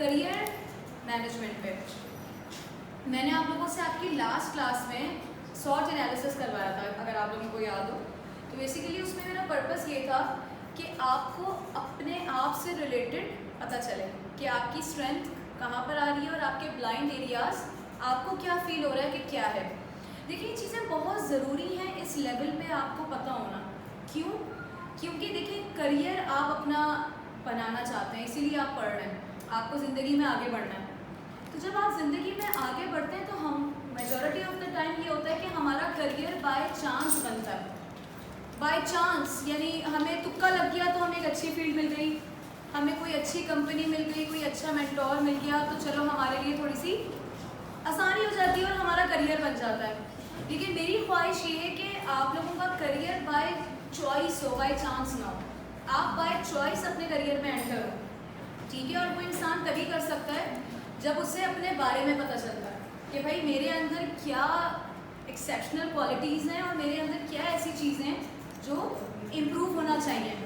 Career management पे। मैंने आप लोगों से आपकी लास्ट क्लास में सॉर्ट एनालिसिस करवाया था, अगर आप लोगों को याद हो। तो बेसिकली उसमें मेरा पर्पस ये था कि आपको अपने आप से रिलेटेड पता चले कि आपकी स्ट्रेंथ कहाँ पर आ रही है और आपके ब्लाइंड एरियाज़ आपको क्या फील हो रहा है कि क्या है। देखिए ये चीज़ें बहुत ज़रूरी हैं इस लेवल पे आपको पता होना। क्यों? क्योंकि देखिए करियर आप अपना बनाना चाहते हैं, इसीलिए आप पढ़ रहे हैं, आपको ज़िंदगी में आगे बढ़ना है। तो जब आप ज़िंदगी में आगे बढ़ते हैं तो हम मेजॉरिटी ऑफ द टाइम ये होता है कि हमारा करियर बाय चांस बनता है। बाय चांस यानी हमें तुक्का लग गया तो हमें एक अच्छी फील्ड मिल गई, हमें कोई अच्छी कंपनी मिल गई, कोई अच्छा मेंटोर मिल गया, तो चलो हमारे लिए थोड़ी सी आसानी हो जाती है और हमारा करियर बन जाता है। लेकिन मेरी ख्वाहिश ये है कि आप लोगों का करियर बाय चॉइस हो, बाय चांस ना हो। आप बाय चॉइस अपने करियर में एंटर हो, ठीक है। और वो इंसान तभी कर सकता है जब उसे अपने बारे में पता चलता है कि भाई मेरे अंदर क्या एक्सेप्शनल क्वालिटीज़ हैं और मेरे अंदर क्या ऐसी चीज़ें हैं जो इम्प्रूव होना चाहिए,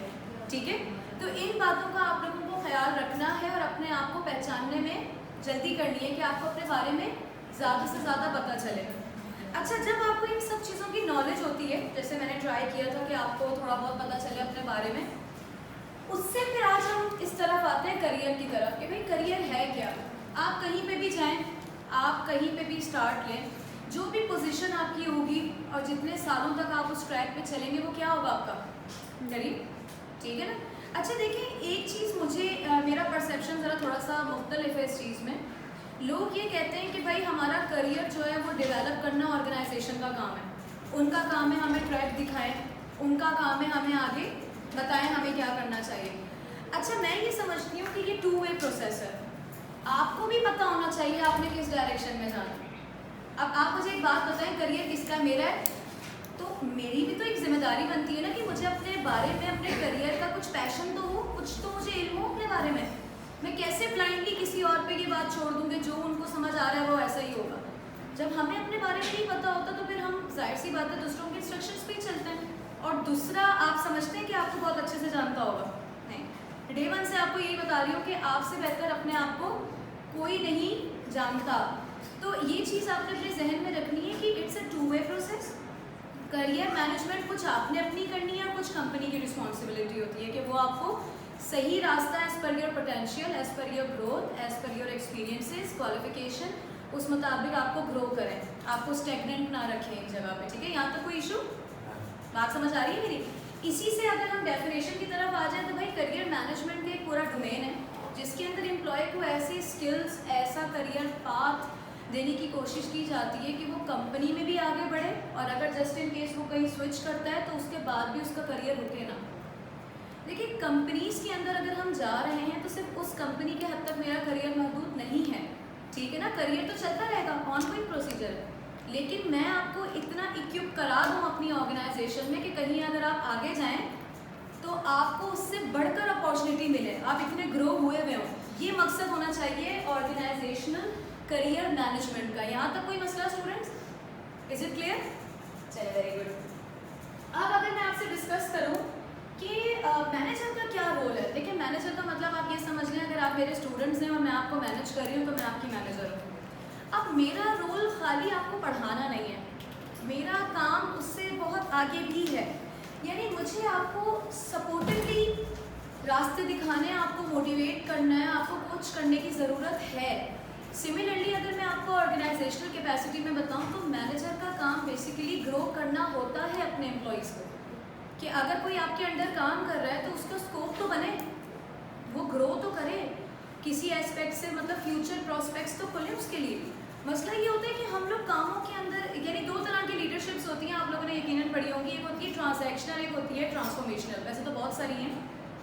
ठीक है। तो इन बातों का आप लोगों को ख्याल रखना है और अपने आप को पहचानने में जल्दी करनी है कि आपको अपने बारे में ज़्यादा से ज़्यादा पता चले। अच्छा, जब आपको इन सब चीज़ों की नॉलेज होती है, जैसे मैंने ट्राई किया था कि आपको थोड़ा बहुत पता चले अपने बारे में, उससे फिर आज हम इस तरफ आते हैं करियर की तरफ कि भाई करियर है क्या। आप कहीं पे भी जाएं, आप कहीं पे भी स्टार्ट लें, जो भी पोजीशन आपकी होगी और जितने सालों तक आप उस ट्रैक पे चलेंगे वो क्या होगा आपका करियर, ठीक है ना। अच्छा देखिए, एक चीज़ मुझे मेरा परसेप्शन ज़रा थोड़ा सा मुख्तलिफ है इस चीज़ में। लोग ये कहते हैं कि भाई हमारा करियर जो है वो डेवलप करना ऑर्गेनाइजेशन का काम है, उनका काम है हमें ट्रैक दिखाएं, उनका काम है हमें आगे बताएं हमें क्या करना चाहिए। अच्छा, मैं ये समझती हूँ कि ये 2 वे प्रोसेस है। आपको भी पता होना चाहिए आपने किस डायरेक्शन में जाना है। अब आप मुझे एक बात बताएं, करियर किसका, मेरा है, तो मेरी भी तो एक जिम्मेदारी बनती है ना कि मुझे अपने बारे में, अपने करियर का कुछ पैशन तो हो, कुछ तो मुझे इल्म हो अपने बारे में। मैं कैसे ब्लाइंडली किसी और पे ये बात छोड़ दूँ कि जो उनको समझ आ रहा है वो ऐसा ही होगा। जब हमें अपने बारे में नहीं पता होता तो फिर हम जाहिर सी बात है दूसरों के इंस्ट्रक्शंस पे ही चलते हैं। और दूसरा, आप समझते हैं कि आपको बहुत अच्छे से जानता होगा, नहीं। डे 1 से आपको यही बता रही हूँ कि आपसे बेहतर अपने आप को कोई नहीं जानता। तो ये चीज़ आपने अपने जहन में रखनी है कि it's a 2 way process. Career management कुछ आपने अपनी करनी है, कुछ कंपनी की रिस्पॉन्सिबिलिटी होती है कि वो आपको सही रास्ता as per your potential, as per your growth, as per your experiences, qualification, उस मुताबिक आपको ग्रो करें, आपको स्टेगनेंट ना रखें एक जगह पे, ठीक है। यहाँ तक कोई इशू, बात समझ आ रही है मेरी। इसी से अगर हम डेफिनेशन की तरफ आ जाए तो भाई करियर मैनेजमेंट का एक पूरा डोमेन है जिसके अंदर एम्प्लॉय को ऐसी स्किल्स, ऐसा करियर पाथ देने की कोशिश की जाती है कि वो कंपनी में भी आगे बढ़े और अगर जस्ट इन केस वो कहीं स्विच करता है तो उसके बाद भी उसका करियर रुके ना। देखिए, कंपनीज़ के अंदर अगर हम जा रहे हैं तो सिर्फ उस कंपनी के हद तक मेरा करियर महदूद नहीं है, ठीक है ना। करियर तो चलता रहेगा, ऑनगोइंग प्रोसीजर है। लेकिन मैं आपको इतना इक्विप करा दूँ अपनी ऑर्गेनाइजेशन में कि कहीं अगर आप आगे जाएं तो आपको उससे बढ़कर अपॉर्चुनिटी मिले, आप इतने ग्रो हुए हुए हों। ये मकसद होना चाहिए ऑर्गेनाइजेशनल करियर मैनेजमेंट का। यहाँ तक कोई मसला स्टूडेंट्स, इज इट क्लियर? चलिए, वेरी गुड। अब अगर मैं आपसे डिस्कस करूँ कि मैनेजर का क्या रोल है। देखिए, मैनेजर का मतलब आप ये समझ लें, अगर आप मेरे स्टूडेंट्स हैं और मैं आपको मैनेज कर रही हूँ तो मैं आपकी मैनेजर हूँ। अब मेरा रोल खाली आपको पढ़ाना नहीं है, मेरा काम उससे बहुत आगे भी है। यानी मुझे आपको सपोर्टिवली रास्ते दिखाने, आपको मोटिवेट करना है, आपको कोच करने की ज़रूरत है। सिमिलरली अगर मैं आपको ऑर्गेनाइजेशनल कैपेसिटी में बताऊं तो मैनेजर का काम बेसिकली ग्रो करना होता है अपने एम्प्लॉयज़ को, कि अगर कोई आपके अंडर काम कर रहा है तो उसका स्कोप तो बने, वो ग्रो तो करे किसी एस्पेक्ट से, मतलब फ्यूचर प्रॉस्पेक्ट्स तो खुले उसके लिए। मसला ये होता है कि हम लोग कामों के अंदर, यानी 2 तरह की लीडरशिप्स होती हैं, आप लोगों ने यकीनन पढ़ी होंगी। एक होती है ट्रांजैक्शनल, एक होती है ट्रांसफॉर्मेशनल। वैसे तो बहुत सारी हैं,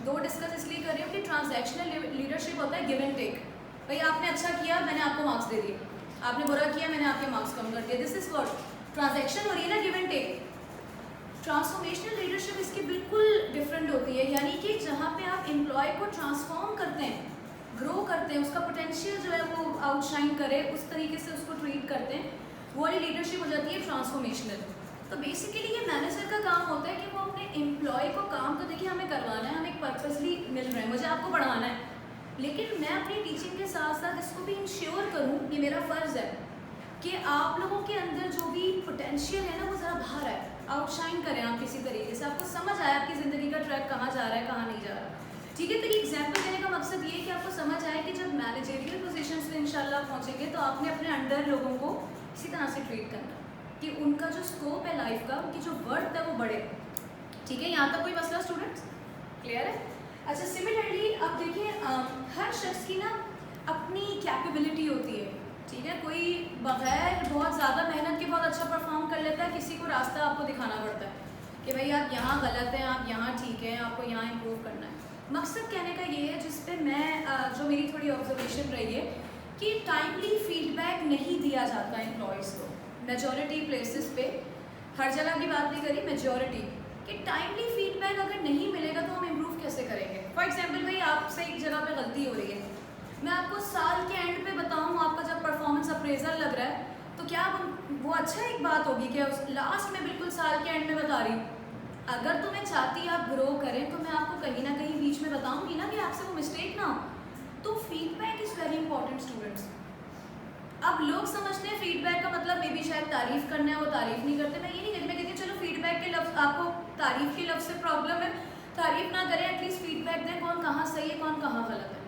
2 डिस्कस इसलिए कर रही हूँ कि ट्रांजैक्शनल लीडरशिप होता है गिव एंड टेक। भाई आपने अच्छा किया, मैंने आपको मार्क्स दे दिए, आपने बुरा किया, मैंने आपके मार्क्स कम कर दिए। दिस इज व्हाट ट्रांजैक्शन हो रही है ना, give and take. Transformational leadership इसकी बिल्कुल डिफरेंट होती है, यानी कि जहाँ पे आप एम्प्लॉय को ट्रांसफॉर्म करते हैं, ग्रो करते हैं, उसका पोटेंशियल जो है वो आउटशाइन करे, उस तरीके से उसको ट्रीट करते हैं, वो वाली लीडरशिप हो जाती है ट्रांसफॉर्मेशनल। तो बेसिकली ये मैनेजर का काम होता है कि वो अपने एम्प्लॉय को काम, तो देखिए हमें करवाना है, हम एक पर्पसली मिल रहे हैं, मुझे आपको पढ़ाना है, लेकिन मैं अपनी टीचिंग के साथ साथ इसको भी इंश्योर करूँ, ये मेरा फ़र्ज़ है कि आप लोगों के अंदर जो भी पोटेंशियल है ना वो ज़रा बाहर आए, आउटशाइन करें आप किसी तरीके से, आपको समझ आए आपकी ज़िंदगी का ट्रैक कहाँ जा रहा है कहाँ नहीं जा रहा। ठीक है, तो एग्जाम्पल देने का मकसद ये है कि आपको समझ आए कि जब मैनेजरियल पोजीशंस पे इंशाल्लाह पहुँचेंगे तो आपने अपने अंडर लोगों को इसी तरह से ट्रीट करना कि उनका जो स्कोप है लाइफ का, उनकी जो वर्थ है वो बढ़े। ठीक है, यहाँ तक कोई मसला स्टूडेंट्स क्लियर है? अच्छा, सिमिलरली अब देखिए हर शख्स की ना अपनी कैपेबिलिटी होती है। ठीक है, कोई बगैर बहुत ज़्यादा मेहनत के बहुत अच्छा परफॉर्म कर लेता है, किसी को रास्ता आपको दिखाना पड़ता है कि भाई आप यहाँ गलत हैं, आप यहाँ ठीक हैं, आपको यहाँ इम्प्रूव करना है। मकसद कहने का ये है, जिस पे मैं जो मेरी थोड़ी ऑब्जर्वेशन रही है कि टाइमली फीडबैक नहीं दिया जाता एम्प्लॉयज़ को मेजॉरिटी प्लेसेस पे, हर जगह की बात नहीं करी, मेजॉरिटी कि टाइमली फीडबैक अगर नहीं मिलेगा तो हम इम्प्रूव कैसे करेंगे। फॉर एग्जांपल भाई आपसे एक जगह पे गलती हो रही है, मैं आपको साल के एंड पे बताऊँ आपका जब परफॉर्मेंस अप्रेजल लग रहा है तो क्या वो अच्छा एक बात होगी क्या लास्ट में बिल्कुल साल के एंड में बता रही हूँ? अगर तो मैं चाहती आप ग्रो करें तो मैं आपको कहीं ना कहीं बीच में बताऊंगी ना कि आपसे वो मिस्टेक ना हो। तो feedback is very important students. अब लोग समझते हैं फीडबैक का मतलब मे बी शायद तारीफ़ करना है, वो तारीफ़ नहीं करते। मैं ये नहीं कहती, मैं कहती हूँ चलो फीडबैक के लफ्ज़, आपको तारीफ़ के लफ्ज़ से प्रॉब्लम है, तारीफ़ ना करें, एटलीस्ट फीडबैक दें कौन कहाँ सही है कौन कहाँ गलत है,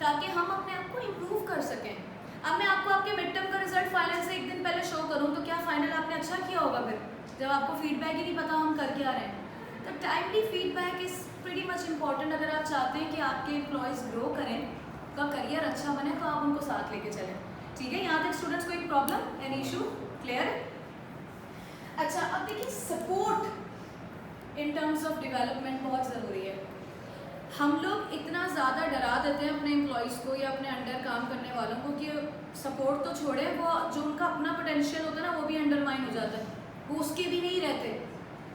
ताकि हम अपने आप को इम्प्रूव कर सकें। अब मैं आपको आपके मिड टर्म का रिजल्ट फाइनल से एक दिन पहले शो करूँ तो क्या फाइनल आपने अच्छा किया होगा फिर, जब आपको फीडबैक ही नहीं पता हम कर क्या रहे हैं। तो timely feedback is pretty much important. अगर आप चाहते हैं कि आपके एम्प्लॉयज़ ग्रो करें, उनका करियर अच्छा बने, तो आप उनको साथ लेके चलें। ठीक है, यहाँ तक स्टूडेंट्स कोई प्रॉब्लम, एनी इशू क्लियर? अच्छा, अब देखिए support in terms of development बहुत ज़रूरी है। हम लोग इतना ज़्यादा डरा देते हैं अपने एम्प्लॉयज़ को या अपने अंडर काम करने वालों को कि सपोर्ट तो छोड़े, वो जो उनका अपना पोटेंशियल होता है ना वो भी अंडरमाइन हो जाता है, वो उसके भी नहीं रहते।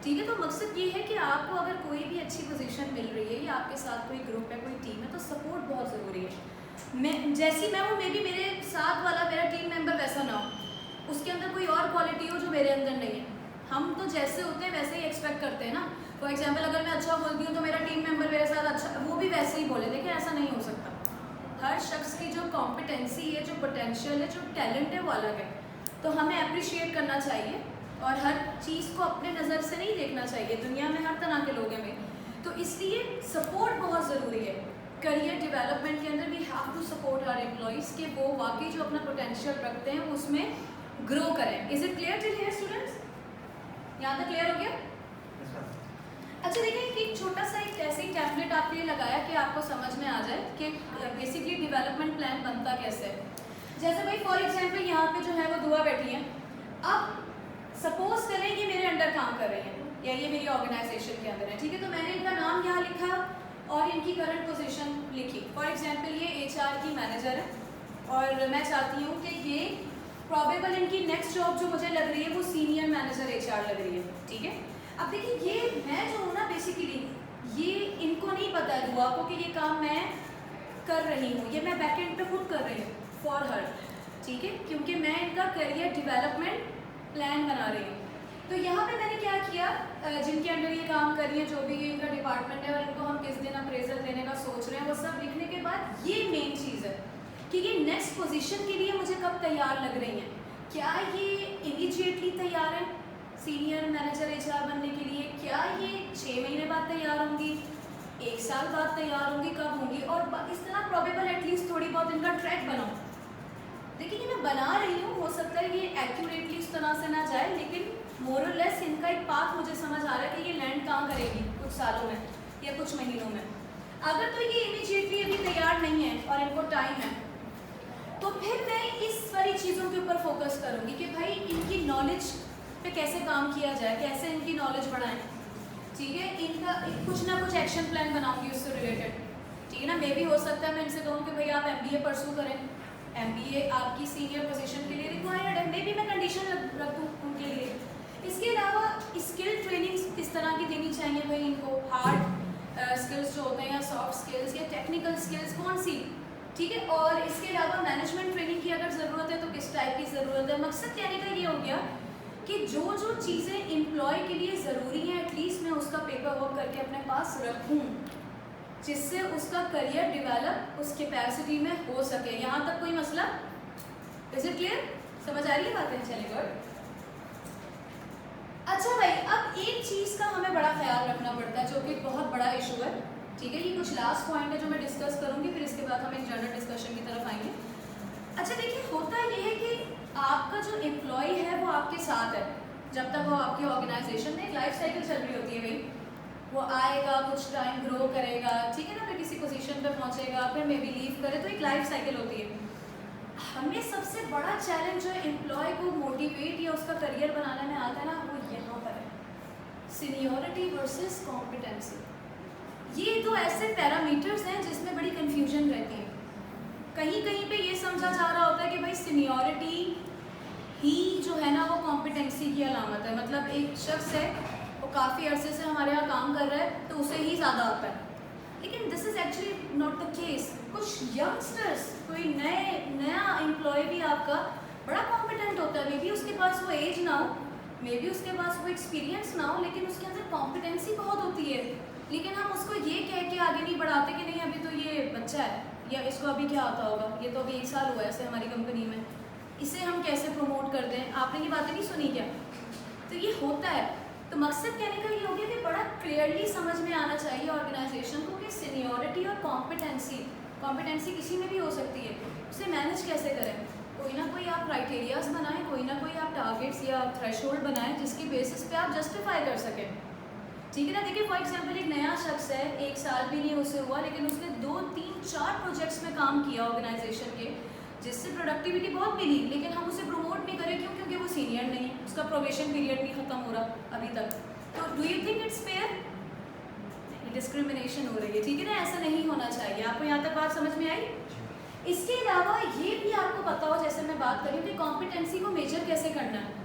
ठीक है, तो मकसद ये है कि आपको अगर कोई भी अच्छी पोजीशन मिल रही है या आपके साथ कोई ग्रुप है, कोई टीम है, तो सपोर्ट बहुत ज़रूरी है। मैं जैसी मैं हूँ, मे बी मेरे साथ वाला मेरा टीम मेंबर वैसा ना हो, उसके अंदर कोई और क्वालिटी हो जो मेरे अंदर नहीं है। हम तो जैसे होते हैं वैसे ही एक्सपेक्ट करते हैं ना। फॉर एग्जाम्पल अगर मैं अच्छा बोलती हूँ तो मेरा टीम मेंबर मेरे साथ अच्छा, वो भी वैसे ही बोले, लेकिन ऐसा नहीं हो सकता। हर शख्स की जो कॉम्पिटेंसी है, जो पोटेंशियल है, जो टैलेंट है वो अलग है, तो हमें अप्रिशिएट करना चाहिए और हर चीज़ को अपने नज़र से नहीं देखना चाहिए। दुनिया में हर तरह के लोग हैं भाई, तो इसलिए सपोर्ट बहुत ज़रूरी है। करियर डेवलपमेंट के अंदर we have to support our employees के वो वाकई जो अपना पोटेंशियल रखते हैं उसमें ग्रो करें। Is it clear till here students? यहाँ तक क्लियर हो गया? अच्छा देखिए कि छोटा सा एक ऐसे ही टैबलेट आपके लिए लगाया कि आपको समझ में आ जाए कि बेसिकली डेवलपमेंट प्लान बनता कैसे है। जैसे भाई फॉर एग्जांपल यहाँ पे जो है वो दुआ बैठी है, अब सपोज करें कि मेरे अंडर काम कर रही हैं या ये मेरी ऑर्गेनाइजेशन के अंदर है। ठीक है, तो मैंने इनका नाम यहाँ लिखा और इनकी करंट पोजीशन लिखी। फॉर एग्जांपल ये एचआर की मैनेजर है और मैं चाहती हूँ कि ये प्रॉबेबल इनकी नेक्स्ट जॉब जो मुझे लग रही है वो सीनियर मैनेजर एचआर लग रही है। ठीक है, अब देखिए ये मैं जो हूँ ना बेसिकली ये इनको नहीं पता है दुआ को कि ये काम मैं कर रही हूँ, ये मैं बैक एंड पे खुद कर रही हूँ फॉर हर। ठीक है, क्योंकि मैं इनका करियर डेवलपमेंट प्लान बना रही हूँ। तो यहाँ पे मैंने क्या किया, जिनके अंडर ये काम कर रही है, जो भी इनका डिपार्टमेंट है और इनको हम किस दिन अप्रेजल देने का सोच रहे हैं, वो सब लिखने के बाद ये मेन चीज़ है कि ये नेक्स्ट पोजीशन के लिए मुझे कब तैयार लग रही हैं। क्या ये इमीडिएटली तैयार है सीनियर मैनेजर एचआर बनने के लिए? क्या ये 6 महीने बाद तैयार होंगी, 1 साल बाद तैयार होंगी, कब होंगी? और इस तरह प्रॉबेबल एटलीस्ट थोड़ी बहुत इनका ट्रैक बनाओ। देखिए मैं बना रही हूँ, हो सकता है ये एक्यूरेटली इस तरह से ना जाए, लेकिन मोर और लेस इनका एक पाथ मुझे समझ आ रहा है कि ये लैंड कहाँ करेगी कुछ सालों में या कुछ महीनों में। अगर तो ये इमीडिएटली अभी तैयार नहीं है और इनको टाइम है, तो फिर मैं इस सारी चीज़ों के ऊपर फोकस करूँगी कि भाई इनकी नॉलेज पे कैसे काम किया जाए, कैसे इनकी नॉलेज बढ़ाएं। ठीक है, इनका कुछ ना कुछ एक्शन प्लान बनाऊंगी उससे रिलेटेड। ठीक है ना, मे भी हो सकता है मैं इनसे कहूँ कि भाई आप MBA परसू करें, MBA आपकी सीनियर पोजीशन के लिए रिक्वायर्ड है, मे भी मैं कंडीशन रख दूँ उनके लिए। इसके अलावा स्किल ट्रेनिंग किस तरह की देनी चाहिए भाई इनको, हार्ड स्किल्स जो होते हैं या सॉफ्ट स्किल्स या टेक्निकल स्किल्स कौन सी। ठीक है, और इसके अलावा मैनेजमेंट ट्रेनिंग की अगर ज़रूरत है तो किस टाइप की ज़रूरत है। मकसद कहने का ये हो गया कि जो जो चीज़ें एम्प्लॉय के लिए ज़रूरी हैं एटलीस्ट मैं उसका पेपर वर्क करके अपने पास रखूँ। जिससे उसका करियर डेवलप उस कैपेसिटी में हो सके। यहाँ तक कोई मसला? Is it clear? समझ आ रही है बातें? चलिए गुड। अच्छा भाई, अब एक चीज़ का हमें बड़ा ख्याल रखना पड़ता है जो कि बहुत बड़ा इशू है, ठीक है? ये कुछ लास्ट पॉइंट है जो मैं डिस्कस करूँगी, फिर इसके बाद हम एक जनरल डिस्कशन की तरफ आएंगे। अच्छा देखिए, होता ये है कि आपका जो एम्प्लॉय है वो आपके साथ है जब तक वो आपकी ऑर्गेनाइजेशन में। एक लाइफ साइकिल चल रही होती है भाई, वो आएगा, कुछ टाइम ग्रो करेगा, ठीक है ना, फिर किसी पोजीशन पे पहुंचेगा, फिर मे बी लीव करे, तो एक लाइफ साइकिल होती है। हमें सबसे बड़ा चैलेंज जो एम्प्लॉय को मोटिवेट या उसका करियर बनाने में आता है ना, वो यहाँ पर है, सीनियरिटी वर्सेस कॉम्पिटेंसी। ये तो ऐसे पैरामीटर्स हैं जिसमें बड़ी कन्फ्यूजन रहती है। कहीं कहीं पे ये समझा जा रहा होता है कि भाई सीनियरिटी ही जो है ना वो कॉम्पिटेंसी की अलामत है। मतलब एक शख्स है, वो काफ़ी अरसे से हमारे यहाँ काम कर रहा है तो उसे ही ज़्यादा आता है, लेकिन this is actually not the case. कुछ यंगस्टर्स, कोई नया एम्प्लॉय भी आपका बड़ा कॉम्पिटेंट होता है, मे बी उसके पास वो एज ना हो, मे बी उसके पास वो एक्सपीरियंस ना हो, लेकिन उसके अंदर कॉम्पिटेंसी बहुत होती है। लेकिन हम उसको ये कह के आगे नहीं बढ़ाते कि नहीं अभी तो ये बच्चा है, या इसको अभी क्या आता होगा, ये तो अभी 1 साल हुआ है ऐसे हमारी कंपनी में, इसे हम कैसे प्रमोट कर दें। आपने ये बातें नहीं सुनी क्या? तो ये होता है। तो मकसद कहने का ये हो गया कि बड़ा क्लियरली समझ में आना चाहिए ऑर्गेनाइजेशन को कि सीनियरिटी और कॉम्पिटेंसी किसी में भी हो सकती है, उसे मैनेज कैसे करें। कोई ना कोई आप क्राइटेरियाज बनाएं, कोई ना कोई आप टारगेट्स या थ्रेशोल्ड बनाएं जिसकी बेसिस पे आप जस्टिफाई कर सकें, ठीक है ना। देखिए फॉर एग्जांपल एक नया शख्स है, 1 साल भी नहीं उसे हुआ, लेकिन उसने 2, 3, 4 प्रोजेक्ट्स में काम किया ऑर्गेनाइजेशन के, जिससे प्रोडक्टिविटी बहुत मिली, लेकिन हम उसे प्रमोट नहीं करें। क्यों? क्योंकि वो सीनियर नहीं है, उसका प्रोबेशन पीरियड नहीं खत्म हो रहा अभी तक। तो do you think it's fair? Discrimination हो रही है, ठीक है ना, ऐसा नहीं होना चाहिए। आपको यहाँ तक बात समझ में आई? इसके अलावा ये भी आपको पता हो, जैसे मैं बात करी कि कॉम्पिटेंसी को मेजर कैसे करना है।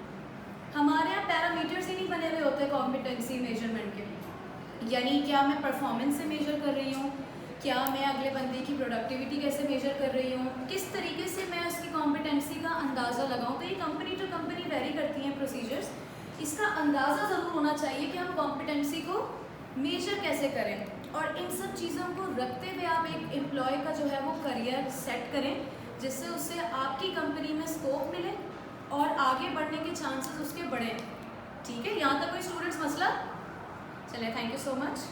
हमारे यहाँ पैरामीटर्स ही नहीं बने हुए होते कॉम्पिटेंसी मेजरमेंट के, यानी क्या मैं परफॉर्मेंस से मेजर कर रही हूँ, क्या मैं अगले बंदे की प्रोडक्टिविटी कैसे मेजर कर रही हूँ, किस तरीके से मैं उसकी कॉम्पिटेंसी का अंदाज़ा लगाऊँ। तो ये कंपनी टू कंपनी वेरी करती हैं प्रोसीजर्स, इसका अंदाज़ा ज़रूर होना चाहिए कि हम कॉम्पिटेंसी को मेजर कैसे करें। और इन सब चीज़ों को रखते हुए आप एक एम्प्लॉय का जो है वो करियर सेट करें, जिससे उससे आपकी कंपनी में स्कोप मिले और आगे बढ़ने के चांसेस उसके बढ़े, ठीक है। यहाँ तक कोई स्टूडेंट्स मसला? चलिए, थैंक यू सो मच।